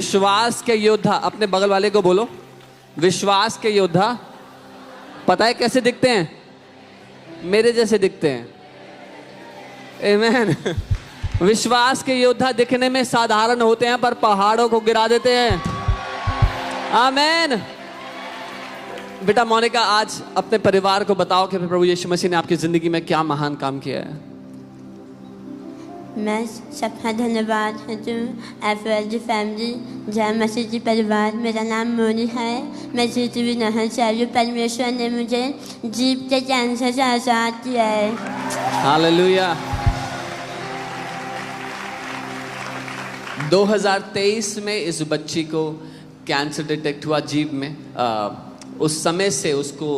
विश्वास के योद्धा, अपने बगल वाले को बोलो, विश्वास के योद्धा पता है कैसे दिखते हैं? मेरे जैसे दिखते हैं। आमीन। विश्वास के योद्धा दिखने में साधारण होते हैं पर पहाड़ों को गिरा देते हैं। आमीन। बेटा मोनिका, आज अपने परिवार को बताओ कि प्रभु यीशु मसीह ने आपकी जिंदगी में क्या महान काम किया है। मैं सबका धन्यवाद हूँ एफएलजी फैमिली जय मसीह जी परिवार। मेरा नाम मोनी है, मैं जीती हुई नहर से आई हूँ। परमेश्वर ने मुझे जीभ के कैंसर से आज़ाद किया है। हालेलुया। 2023 में इस बच्ची को कैंसर डिटेक्ट हुआ जीभ में। उस समय से उसको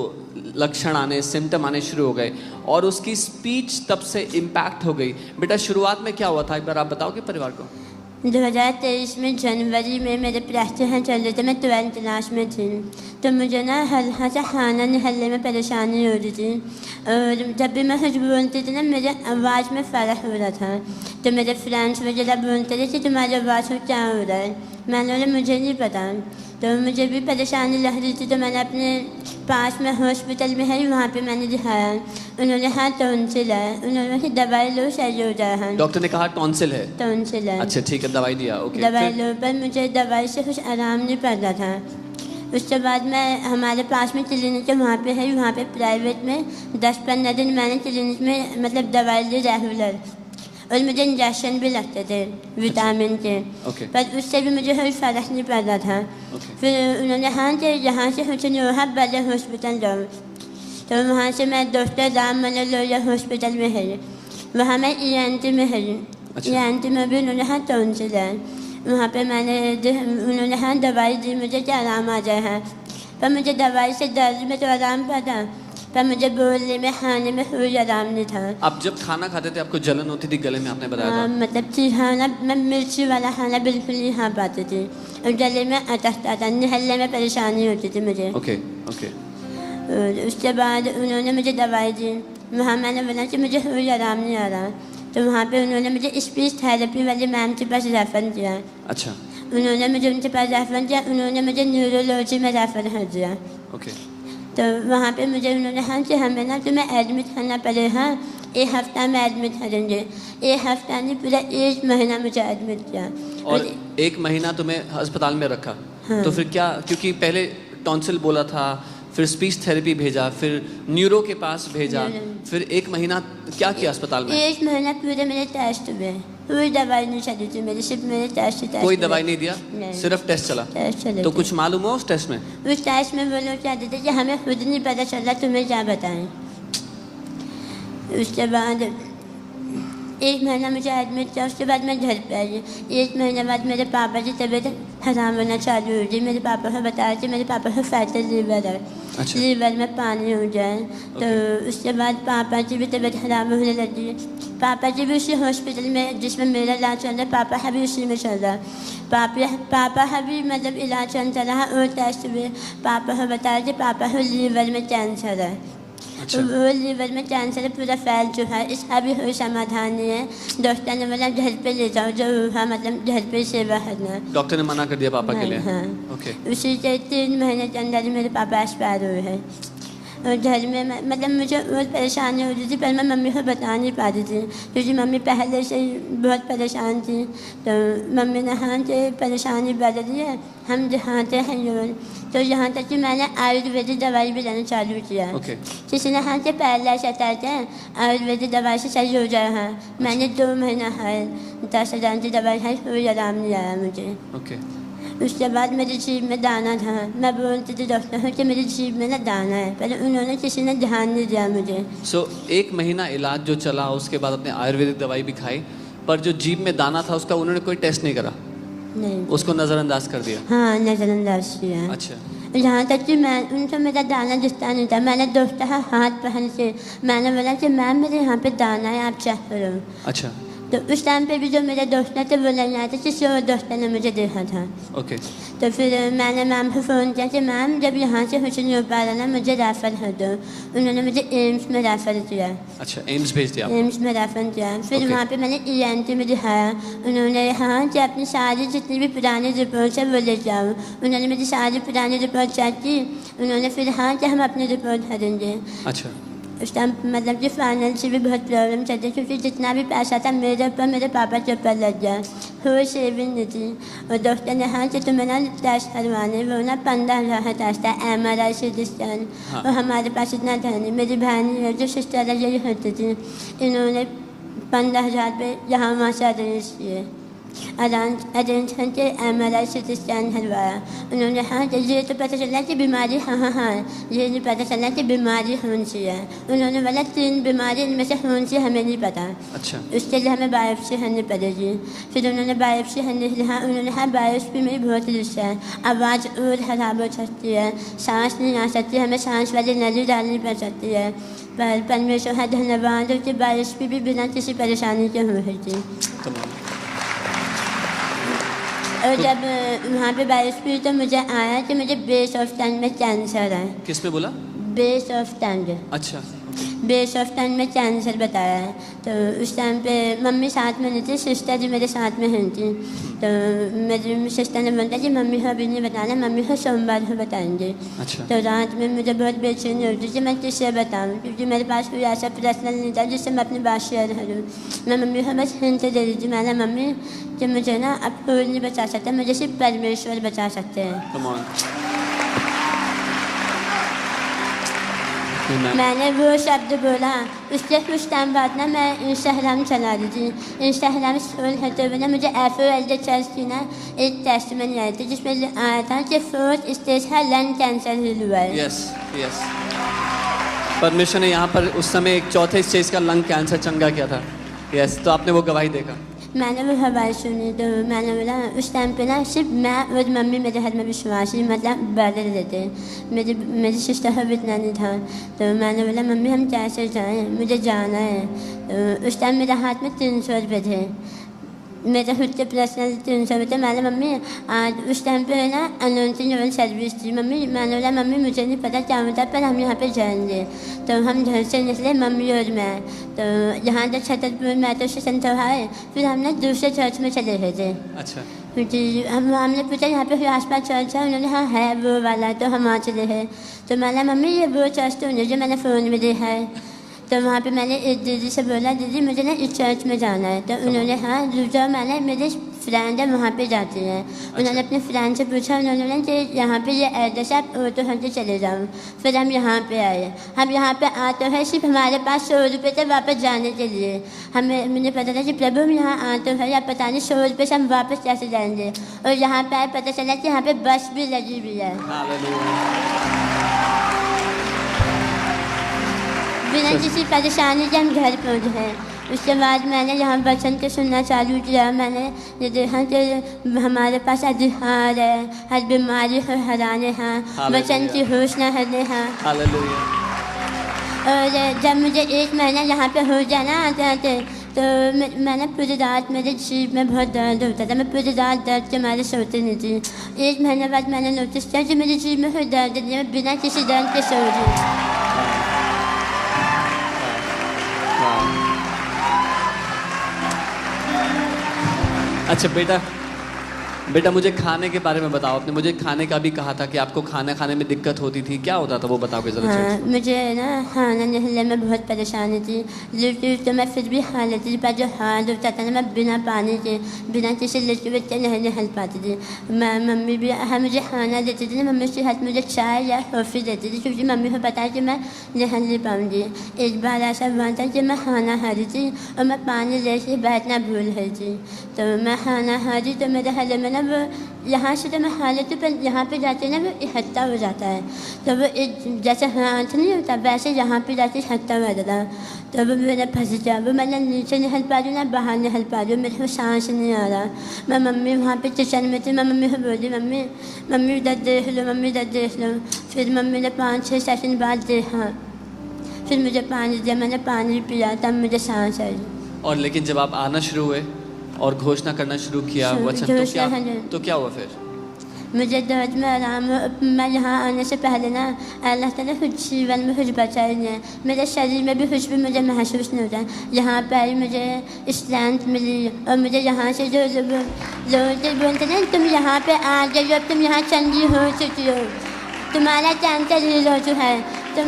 लक्षण आने, सिम्टम आने शुरू हो गए और उसकी स्पीच तब से इम्पैक्ट हो गई। बेटा शुरुआत में क्या हुआ था, एक बार आप बताओगे परिवार को। 2023 में जनवरी में मेरे प्रैक्टिस चल रहे थे, मैं 12th क्लास में थी। तो मुझे ना हल्का सा खाना निकलने में परेशानी हो रही थी और जब भी मैं कुछ बोलती थी ना मेरे आवाज़ में फ़र्क हो रहा था। तो मेरे फ्रेंड्स वगैरह बोलते थे कि तुम्हारी आवाज़ में क्या हो रहा है। मैंने बोला मुझे नहीं पता। तो मुझे भी परेशानी लग रही थी तो मैंने अपने पास में हॉस्पिटल में है वहाँ पे मैंने दिखाया। उन्होंने कहा टॉन्सिल है, उन्होंने कहा दवाई लो सही हो जाए। डॉक्टर ने कहा टॉन्सिल है? टॉन्सिल है। अच्छा ठीक है, दवाई दिया। ओके, दवाई लो, पर मुझे दवाई से कुछ आराम नहीं पड़ रहा था। उसके बाद मैं हमारे पास में क्लिनिक है वहाँ पे है, वहाँ पे प्राइवेट में 10-15 दिन मैंने क्लिनिक में मतलब दवाई ली रेगुलर और मुझे इंजेक्शन भी लगते थे विटामिन के। पर उससे भी मुझे कोई फ़र्क नहीं पड़ रहा था। फिर उन्होंने कहा कि यहाँ से कुछ नहीं हुआ, बड़े हॉस्पिटल जाओ। तो वहाँ से मैं डॉक्टर राम मनोलोया हॉस्पिटल में है, वहाँ मैं ENT में है। ENT में भी उन्होंने कहा टॉन्सिल है। वहाँ पे मैंने उन्होंने कहा दवाई दी मुझे कि आराम आ जाए है। पर मुझे दवाई से दर्द में तो आराम पड़ा पर मुझे बोलने में खाने में कोई आराम नहीं था। आप जब खाना खाते थे आपको जलन होती थी गले में, आपने बताया था? मतलब कि खाना मैं मिर्ची वाला खाना बिल्कुल नहीं खा पाती थी और गले में अटकता था, निकलने में परेशानी होती थी मुझे। ओके। और उसके बाद उन्होंने मुझे दवाई दी। वहाँ मैंने बोला कि मुझे कोई आराम नहीं आ रहा। तो वहाँ पे उन्होंने मुझे स्पीच थेरेपी वाले मैम के पास रेफर किया। अच्छा। उन्होंने मुझे उनके पास रेफर किया, उन्होंने मुझे न्यूरोलॉजी में रेफर कर दिया। ओके। तो वहाँ पे मुझे उन्होंने कहा कि हमें ना तुम्हें एडमिट करना पड़ेगा, 1 हफ्ता में एडमिट करेंगे। 1 हफ्ता नहीं, पूरा 1 महीना मुझे एडमिट किया। और 1 महीना तुम्हें अस्पताल में रखा? हाँ। तो फिर क्या, क्योंकि पहले टॉन्सिल बोला था, फिर स्पीच थेरेपी भेजा, फिर न्यूरो के पास भेजा, फिर 1 महीना क्या किया अस्पताल में? 1 महीना पूरे मेरे टेस्ट हुए, कोई दवाई नहीं चली थी मेरी, सिर्फ मेरे टेस्ट। कोई दवाई नहीं दिया? नहीं। सिर्फ टेस्ट चला? टेस्ट चले। तो कुछ मालूम हो उस टेस्ट में? उस टेस्ट में वो लोग क्या देते कि हमें खुद नहीं पता चला, तुम्हें क्या बताएं। उसके बाद 1 महीना मुझे एडमिट किया। उसके बाद मैं घर पे आई। 1 महीने बाद मेरे पापा की तबीयत खराब होना चालू हो गई। मेरे पापा को बताया कि मेरे पापा को फैटी लीवर है। अच्छा। लीवर में पानी हो जाए। तो उसके बाद पापा की भी तबीयत खराब होने लगी। पापा जी भी उसी हॉस्पिटल में जिसमें मेरा इलाज चल रहा है, पापा का भी उसी में चल रहा है। पापा का भी मतलब इलाज चल रहा है और टेस्ट भी। पापा को बताया कि पापा को लीवर में कैंसर है। अच्छा। वो लीवर में कैंसर पूरा फैल चुका है, इसका भी कोई समाधान नहीं है। डॉक्टर ने बोला घर पे ले जाओ, जो हुआ मतलब घर पे सेवा करना। डॉक्टर ने मना कर दिया पापा के लिए? हाँ। ओके। उसी के 3 महीने के अंदर मेरे पापा एक्सपायर हुए हैं। और घर में मतलब मुझे बहुत परेशानी हो रही थी पर मैं मम्मी को बता नहीं पा रही थी क्योंकि मम्मी पहले से ही बहुत परेशान थी। तो मम्मी ने कहा कि परेशानी बढ़ रही है, हम दिखाते हैं यूँ। तो यहाँ तक कि मैंने आयुर्वेदिक दवाई भी लेना चालू किया। किसी ने कहा कि पहले से कहते हैं आयुर्वेदिक दवाई से सही हो जाए। हाँ, मैंने 2 महीना खाए, 10,000 की दवाई खाई, कोई आराम नहीं आया मुझे। उसके बाद मेरी जीभ में दाना था। मैं बोलती थी डॉक्टर को कि मेरी जीभ में ना दाना है, पर उन्होंने किसी ने ध्यान नहीं दिया मुझे। 1 महीना इलाज जो चला उसके बाद अपने आयुर्वेदिक दवाई भी खाई, पर जो जीभ में दाना था उसका उन्होंने कोई टेस्ट नहीं करा? नहीं, उसको नज़रअंदाज कर दिया? हाँ, नज़रअंदाज किया। अच्छा। यहाँ तक कि मैं उनसे मेरा दाना दिखता नहीं था। मैंने डॉक्टर का हाथ पहन के मैंने बोला कि मैम मेरे यहाँ पे दाना है, आप चेक करो। अच्छा। तो उस टाइम पे भी जो मेरे दोस्त थे वो नहीं आए थे, किसी और दोस्त ने मुझे देखा था। ओके। तो फिर मैंने मैम को फ़ोन किया कि मैम जब यहाँ से कुछ नहीं हो पा रहा ना मुझे रेफ़र कर दो। उन्होंने मुझे एम्स में रेफ़र किया। अच्छा, एम्स भेज दिया आपको? एम्स में रेफ़र किया। फिर Okay. वहाँ पे मैंने ENT में दिखाया। उन्होंने हाँ कि अपनी सारी जितनी भी पुरानी रिपोर्ट्स है वो ले जाओ। उन्होंने मेरी सारी पुरानी रिपोर्ट चेक की। उन्होंने फिर हाँ कि हम अपनी रिपोर्ट भरेंगे। अच्छा। उस टाइम मतलब कि फाइनेंस भी बहुत प्रॉब्लम चलती, क्योंकि जितना भी पैसा था मेरे ऊपर मेरे पापा के ऊपर लग गया, कोई सेविंग नहीं थी। और डॉक्टर ने हाँ कि तुम्हें ना टेस्ट करवाने, वो ना 15,000 का टेस्ट था, MRI CT स्कैन। हाँ। और हमारे पास इतना था नहीं। मेरी बहन है जो सिस्टर है यही होती थी, इन्होंने 15,000 पे यहाँ वहाँ से अरेंज किए। अरेंज करके MRI CT स्कैन करवाया। उन्होंने हाँ ये तो पता चला कि बीमारी हाँ ये नहीं पता चला कि बीमारी कौन सी है। उन्होंने बोला 3 बीमारी इनमें से कौन सी हमें नहीं पता। अच्छा। उसके लिए हमें बायोप्सी करनी पड़ेगी। फिर उन्होंने बायोप्सी करने के लिए हाँ उन्होंने हाँ बायोप्सी में बहुत रिस्क है, आवाज़ और ख़राब हो सकती है, सांस नहीं आ सकती, हमें सांस वाली नली डालनी पड़ सकती है। पर परमेश्वर है धन्यवाद कि बायोप्सी भी बिना किसी परेशानी के हो रही थी। और जब वहाँ पे बायोप्सी तो मुझे आया कि मुझे बेस ऑफ टंग में कैंसर है। किस में बोला? Base of tongue. अच्छा। बेस ऑफ टंग में कैंसर बताया है। तो उस टाइम पे मम्मी साथ में नहीं थी, सिस्टर जी मेरे साथ में हैं थी। तो मेरी सिस्टर ने बोला कि मम्मी को अभी नहीं बताना, मम्मी को सोमवार को बताएंगे। अच्छा। तो रात में मुझे बहुत बेचैनी होती कि मैं किससे बताऊँ, क्योंकि मेरे पास कोई ऐसा पर्सनल नहीं था जिससे मैं अपनी बात शेयर करूँ। मैं मम्मी को बस हिंट दे दी थी, मैंने मम्मी कि मुझे ना अब कोई नहीं बचा सकता, मुझे सिर्फ परमेश्वर बचा सकते हैं। Come on. मैंने वो शब्द बोला। उसके कुछ टाइम बाद ना मैं इंस्टाग्राम चला रही थी। इंस्टाग्राम स्क्रॉल करते हुए ना मुझे FOLD चर्च की ना एक टेस्ट में आई थी, जिसमें आया था कि 4th स्टेज का लंग कैंसर हुआ है। Yes yes. परमेश्वर ने यहाँ पर उस समय एक 4थे स्टेज का लंग कैंसर चंगा किया था। यस, तो आपने वो गवाही देखा? मैंने वो खबर सुनी तो मैंने बोला उस टाइम पे ना सिर्फ मैं और मम्मी मेरे घर में विश्वासी मतलब बदल देते। मेरी सिस्टर का भी इतना नहीं था। तो मैंने बोला मम्मी हम कैसे जाएं, मुझे जाना है। तो उस टाइम मेरे हाथ में 300 रुपये थे, मेरे खुद के पर्सनल 300 रुपये थे। मैंने मम्मी आज उस टाइम पे है ना अनाउंसिंग सर्विस थी। मम्मी मैंने बोला मम्मी मुझे नहीं पता क्या होता पर हम यहाँ पे जाएंगे। तो हम घर से निकले मम्मी और मैं। तो यहाँ तक छतरपुर मेट्रो स्टेशन तो है, फिर हम ना दूसरे चर्च में चले गए थे। अच्छा। क्योंकि हमने पूछा यहाँ पे आसपास चर्च है, उन्होंने हाँ है वो वाला, तो हम वहाँ चले गए। तो मैंने मम्मी ये वो चर्च तो नहीं जो मैंने फ़ोन में देखा है। तो वहाँ पे मैंने एक दीदी से बोला दीदी मुझे ना इस चर्च में जाना है। तो उन्होंने हाँ जो मैंने मेरे फ्रेंड है वहाँ पे जाती हैं। उन्होंने अपने फ्रेंड से पूछा, उन्होंने कि यहाँ पे ये एड्रेस है, आप ऑटो हमसे चले जाओ। फिर हम यहाँ पे आए। हम यहाँ पे आते हैं, सिर्फ हमारे पास 100 रुपये थे वापस जाने के लिए। मुझे पता था कि प्रभु हम यहाँ आते हैं या पता नहीं 100 रुपये से हम वापस कैसे जाएंगे। और यहाँ पे आए पता चला कि यहाँ पे बस भी लगी हुई है। बिना किसी परेशानी के हम घर पहुँच गए। उसके बाद मैंने यहाँ वचन के सुनना चालू किया। मैंने ये देखा कि हमारे पास अधिकार है हर बीमारी को हराने हैं, वचन की घोषणा करने हैं। और जब मुझे 1 महीना यहाँ पे हो गया ना आते आते, तो मैंने पूरी रात मेरे जीभ में बहुत दर्द होता था। मैं पूरी रात दर्द के मारे सोती नहीं थी। 1 महीने बाद मैंने नोटिस किया कि मेरी जीभ में कोई दर्द नहीं है, मैं बिना किसी दर्द के सो रही। अच्छा बेटा मुझे खाने के बारे में बताओ। आपने मुझे खाने का भी कहा था कि आपको खाना खाने में दिक्कत होती थी, क्या होता था वो बताओगे जरा। हाँ, मुझे ना खाना निकलने में बहुत परेशानी थी। लिक्विड तो मैं फिर भी खा लेती थी, पर जो हाथ होता था ना मैं बिना पानी के बिना किसी लिक्विड के नहीं निकल पाती थी। मम्मी भी मुझे खाना देती थी ना, मम्मी उसके हाथ मुझे चाय या कॉफ़ी देती थी, क्योंकि मम्मी को पता है कि मैं निकल नहीं पाऊँगी। एक बार ऐसा हुआ था कि मैं खाना खा रही थी और मैं पानी लेके बैठना भूल गई थी। तो मैं खाना खा रही तो मेरे गले में ना वो यहाँ से तो मैं खा लेती पर यहाँ पे जाते ना वो इकट्ठा हो जाता है। तो वो एक जैसे हाथ नहीं होता वैसे यहाँ पे जाके इकट्ठा हो जाता। तो वो मेरा फंस गया। वो मैं नीचे निकल पा रही हूँ ना बाहर निकल पा रही हूँ, मेरे को सांस नहीं आ रहा। मैं मम्मी वहाँ पे किचन में थी, मैं मम्मी को बोली मम्मी इधर देख लो, मम्मी इधर देख लो। फिर मम्मी ने 5-6 सेकंड बाद देखा, फिर मुझे पानी दिया, मैंने पानी पिया, तब मुझे सांस आई। और लेकिन जब आप आना शुरू हुए और घोषणा करना शुरू किया वचन, तो क्या हुआ फिर? मुझे दर्द में आराम हो। मैं यहाँ आने से पहले ना अल्लाह ताला खुद जीवन में कुछ बचाए नहीं है, मेरे शरीर में भी कुछ भी मुझे महसूस नहीं होता है। यहाँ पर मुझे स्ट्रेंथ मिली और मुझे यहाँ से जो लोग बोलते ना तुम यहाँ पे आ गए हो, तुम यहाँ चंगी हो चुकी हो, तुम्हारा कैंसर हील हो चुका है, तो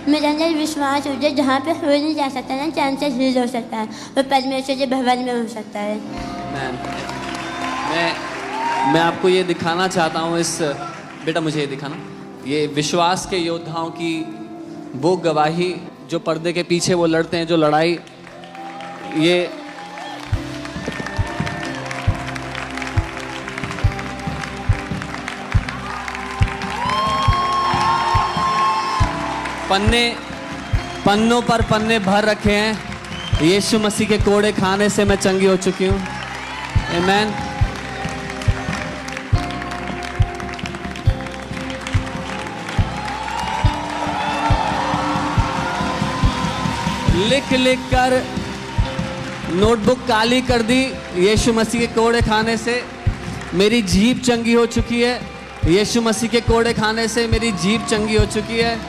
मेरे अंदर विश्वास हो जाए जहाँ पे हो नहीं जा सकता ना कैंसर हील हो सकता है, और परमेश्वर के भवन में हो सकता है। मैं आपको ये दिखाना चाहता हूँ, इस बेटा मुझे ये दिखाना, ये विश्वास के योद्धाओं की वो गवाही जो पर्दे के पीछे वो लड़ते हैं, जो लड़ाई, ये पन्नों पर पन्ने भर रखे हैं। यीशु मसीह के कोड़े खाने से मैं चंगी हो चुकी हूँ। आमीन। लिख लिख कर नोटबुक काली कर दी। यीशु मसीह के कोड़े खाने से मेरी जीभ चंगी हो चुकी है। यीशु मसीह के कोड़े खाने से मेरी जीभ चंगी हो चुकी है।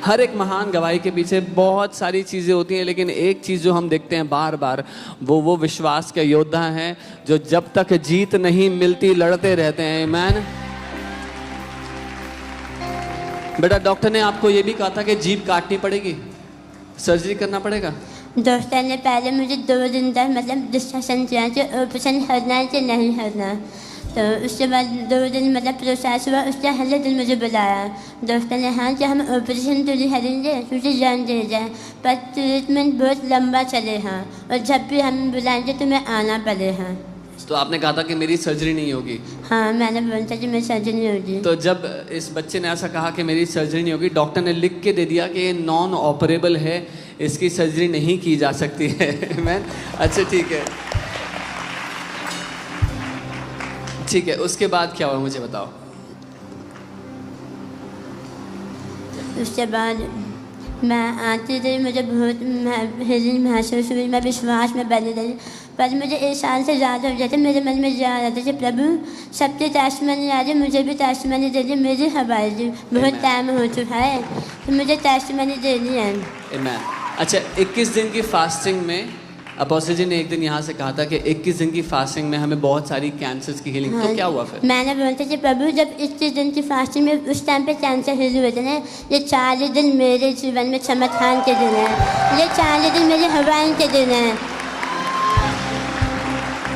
हर एक महान गवाही के पीछे बहुत सारी चीज़ें होती हैं, लेकिन एक चीज़ जो हम देखते हैं बार बार, वो विश्वास के योद्धा हैं जो जब तक जीत नहीं मिलती लड़ते रहते हैं। आमीन। बेटा डॉक्टर ने आपको ये भी कहा था कि जीभ काटनी पड़ेगी, सर्जरी करना पड़ेगा। डॉक्टर ने पहले मुझे 2 दिन तक मतलब डिस्कशन किया कि ऑपरेशन करना है कि नहीं करना, तो उसके बाद 2 दिन मतलब प्रोसेस हुआ। उसके अगले दिन मुझे बुलाया डॉक्टर ने, हाँ कि हम ऑपरेशन तो नहीं करेंगे क्योंकि जान दे जाए, पर ट्रीटमेंट बहुत लंबा चले, हाँ, और जब भी हम बुलाएंगे तुम्हें आना पड़े। हाँ, तो आपने कहा था कि मेरी सर्जरी नहीं होगी। हाँ, मैंने बोला था कि मेरी सर्जरी नहीं होगी। तो जब इस बच्चे ने ऐसा कहा कि मेरी सर्जरी नहीं होगी, डॉक्टर ने लिख के दे दिया कि ये नॉन ऑपरेबल है, इसकी सर्जरी नहीं की जा सकती है। मैं अच्छा ठीक है, ठीक है। उसके बाद क्या हुआ मुझे बताओ। उसके बाद मैं आती रही, मुझे बहुत हीलिंग महसूस हुई, मैं विश्वास में बनी रही, पर मुझे 1 साल से ज़्यादा हो जाते। मेरे मन में जा रहा था कि प्रभु सबके टेस्टमनी आ रही, मुझे भी टेस्टमनी दे दी, मेरी हवाई दी, बहुत टाइम हो चुका है, तो मुझे टेस्टमनी देनी है। आमीन। अच्छा, 21 दिन की फास्टिंग में अपोस्टल जी ने एक दिन यहाँ से कहा था कि 21 दिन की फास्टिंग में हमें बहुत सारी कैंसर्स की हीलिंग। हाँ, तो क्या हुआ फिर? मैंने बोलता कि प्रभु जब 21 दिन की फास्टिंग में उस टाइम पे कैंसर हील हुए थे ना, ये 40 दिन मेरे जीवन में चमत्कार के दिन है, ये 40 दिन मेरे हवाई के दिन है।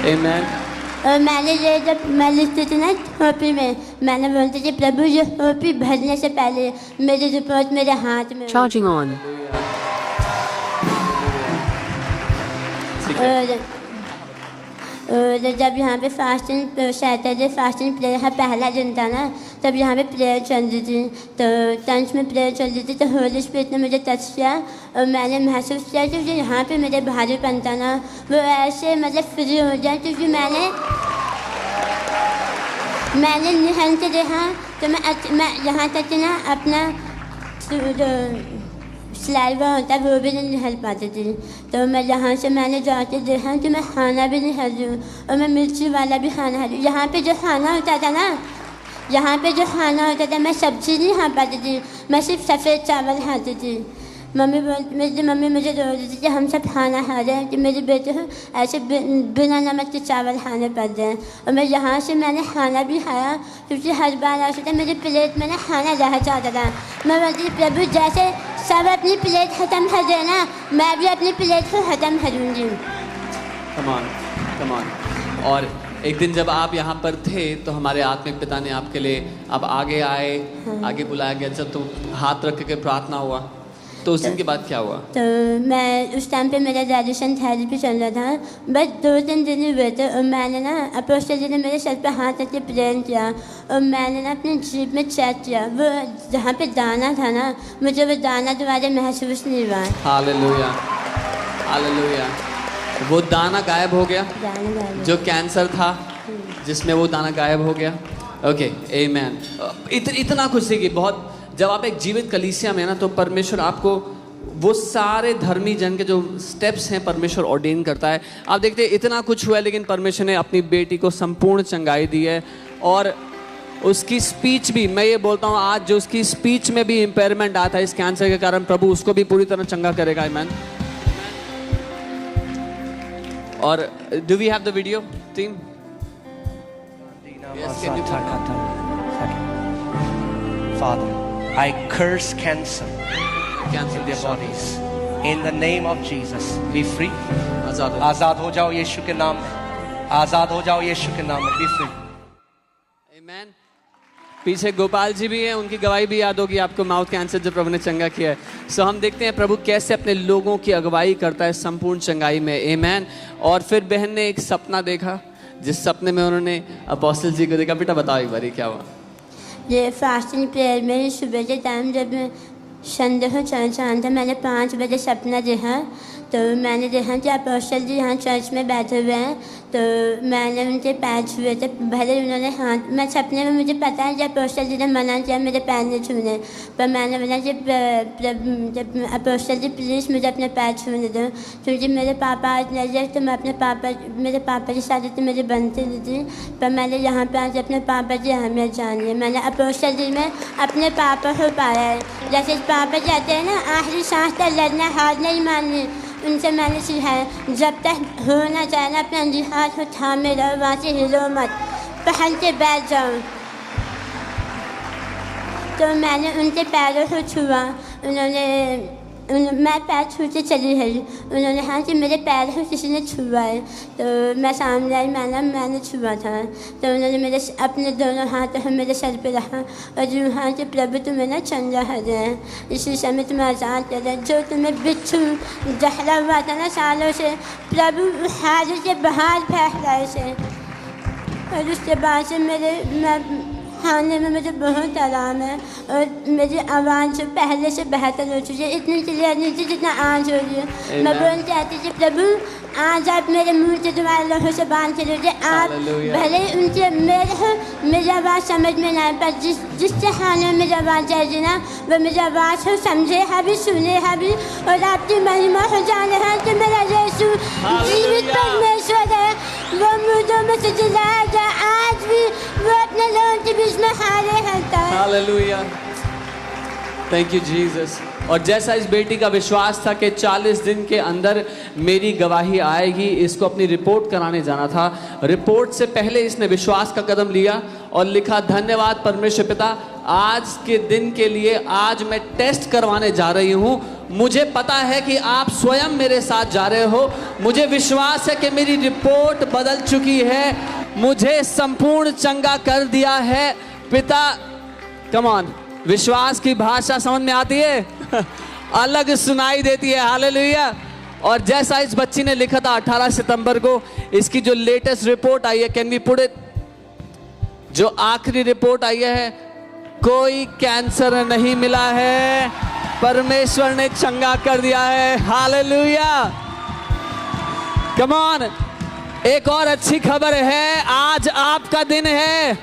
आमीन। और मैंने ये जब मैं लिखती थी ना होपी में, मैंने बोलती थी प्रभु ये होपी भरने से पहले मेरी रिपोर्ट मेरे हाथ में। Charging on. और जब यहाँ पे फास्टिंग सैटरडे फास्टिंग प्रेयर का पहला दिन था ना, तब यहाँ पे प्रेयर चल रही थी, तो टंच में प्रेयर चल रही थी, तो होली स्पिरिट ने मुझे टच किया और मैंने महसूस किया कि जो यहाँ पे मेरे भारीपन था ना वो ऐसे मतलब फ्री हो जाए, क्योंकि मैंने निहल के देखा तो मैं यहाँ तक ना अपना जो स्लाइवा होता है वो भी नहीं निकल पाती थी, तो मैं यहाँ से मैंने जाके देखा कि मैं खाना भी नहीं खा रही हूँ, और मैं मिर्ची वाला भी खाना खा रही हूँ। यहाँ पे जो खाना होता था ना, यहाँ पे जो खाना होता था मैं सब्ज़ी नहीं खा पाती थी, मैं सिर्फ सफ़ेद चावल खाती थी। मेरी मम्मी मुझे रो रही थी कि हम सब खाना खा रहे हैं कि मेरे बेटे को ऐसे बिना नमक के चावल खाने पड़ रहे हैं। और मैं यहाँ से मैंने खाना भी खाया, क्योंकि हर बार ऐसा था मेरी प्लेट में ना खाना रह जाता था। मैं बोलती प्रभु जैसे सब अपनी प्लेट ख़त्म कर देना, मैं भी अपनी प्लेट को ख़त्म करूँगी। Come on. और एक दिन जब आप यहाँ पर थे तो हमारे आत्मिक पिता ने आपके लिए अब आगे आए, आगे बुलाया गया, जब तो हाथ रख के प्रार्थना हुआ, तो उस दिन के बाद क्या हुआ? तो मैं उस टाइम पे मेरा ग्रेजुएशन थेरेपी चल रहा था, बस 2-3 दिन ही हुए थे, और मैंने ना अपोस्टल जी ने मेरे सर पे हाथ रख के प्रेयर किया, और मैंने ना अपनी जीभ में चेक किया, वो जहाँ पे दाना था ना, मुझे वो दाना दोबारा महसूस नहीं हुआ। Hallelujah, hallelujah. वो दाना गायब हो गया, जो कैंसर था जिसमें वो दाना गायब हो गया। ओके, आमीन। इतना खुशी की बहुत जब आप एक जीवित कलीसिया में है ना, तो परमेश्वर आपको वो सारे धर्मी जन के जो स्टेप्स हैं परमेश्वर ऑर्डेन करता है। आप देखते हैं इतना कुछ हुआ है, लेकिन परमेश्वर ने अपनी बेटी को संपूर्ण चंगाई दी है। और उसकी स्पीच भी, मैं ये बोलता हूँ आज जो उसकी स्पीच में भी इम्पेयरमेंट आता है इस कैंसर के कारण, प्रभु उसको भी पूरी तरह चंगा करेगा। आमीन। और do we have the video team? Father, I curse cancer in their bodies. In the name of Jesus, be free. आजाद हो जाओ यीशु के नाम में। आजाद हो जाओ यीशु के नाम में। Be free. आमीन। पीछे गोपाल जी भी हैं, उनकी गवाही भी याद होगी आपको, माउथ कैंसर जो प्रभु ने चंगा किया है। सो हम देखते हैं प्रभु कैसे अपने लोगों की अगुवाई करता है संपूर्ण चंगाई में। आमीन। और फिर बहन ने एक सपना देखा, जिस सपने में उन्होंने अपोस्टल जी को देखा। बेटा बताओ एक बारी क्या हुआ? ये फास्टिंग प्रेयर में सुबह के टाइम जब संडे को चर्च आना था, मैंने 5 बजे सपना देखा। तो मैंने देखा कि अपोस्टल जी यहाँ चर्च में बैठे हुए हैं, तो मैंने उनके पैर छुए थे। भले उन्होंने हाथ, मैं सपने में मुझे पता है कि अपोस्टल जी ने मना किया मेरे पैर नहीं छूने, पर मैंने बोला कि जब अपोस्टल जी प्लीज़ मुझे अपने पैर छूने दो, क्योंकि मेरे पापा आज नहीं है, तो मैं अपने मेरे पापा की शादी तो मेरी बनती नहीं थी। पर मैंने यहाँ पर आज अपने पापा की अहमियत जानी है। मैंने अपोस्टल जी में अपने पापा को पाया है। जैसे पापा कहते हैं ना, आखिरी सांस तक लड़ना, हार नहीं माननी, उनसे मैंने सीखा है। जब तक होना चाहे ना, अपने हाथ को थामे रहो, वहाँ से हिलो मत, पहन के बैठ जाओ। तो मैंने उनके पैरों को छुआ। मैं पैर छूते चली गई। उन्होंने कहा कि मेरे पैर को किसी ने छुआ है, तो मैं सामने आई, मैंने छुआ था। तो उन्होंने मेरे अपने दोनों हाथों मेरे सर पे रखा और जो हाँ कि प्रभु तुम्हें ना चंगा कर दे, इसी समय तुम्हें आज़ाद कर दे। जो तुम्हें बिच्छू जहरा हुआ था ना सालों से, प्रभु हाथ से बाहर फेंक रहा है। और उसके बाद से मैं खाने में मुझे बहुत आराम है और मेरी आवाज़ जो पहले से बेहतर हो चुकी है। इतनी क्लियर नहीं थी जितना आज हो रही है। मैं बोल चाहती थी प्रभु आज आप मेरे मुँह से तुम्हारे लोगों से बांध के लीजिए। आप भले उनसे मेरी आवाज़ समझ में ना आए, पर जिससे खाने में मेरी आवाज़ जाएगी ना, वो मेरी आवाज़ को समझे है भी, सुने है भी, और आपकी महिमा हो जाने है कि मेरा यीशु जीवित परमेश्वर है। वो मुझे में से जिलाएगा आज भी, वो अपने लोगों के बीच में हारे रहता है। Hallelujah, thank you Jesus. और जैसा इस बेटी का विश्वास था कि 40 दिन के अंदर मेरी गवाही आएगी, इसको अपनी रिपोर्ट कराने जाना था। रिपोर्ट से पहले इसने विश्वास का कदम लिया और लिखा, धन्यवाद परमेश्वर पिता, आज के दिन के लिए आज मैं टेस्ट करवाने जा रही हूँ। मुझे पता है कि आप स्वयं मेरे साथ जा रहे हो। मुझे विश्वास है कि मेरी रिपोर्ट बदल चुकी है, मुझे संपूर्ण चंगा कर दिया है पिता। कम ऑन, विश्वास की भाषा समझ में आती है अलग सुनाई देती है। हालेलुया। और जैसा इस बच्ची ने लिखा था 18 सितंबर को, इसकी जो लेटेस्ट रिपोर्ट आई है, कैन वी पुट इट, जो आखिरी रिपोर्ट आई है, कोई कैंसर नहीं मिला है, परमेश्वर ने चंगा कर दिया है। Hallelujah, come on. एक और अच्छी खबर है, आज आपका दिन है।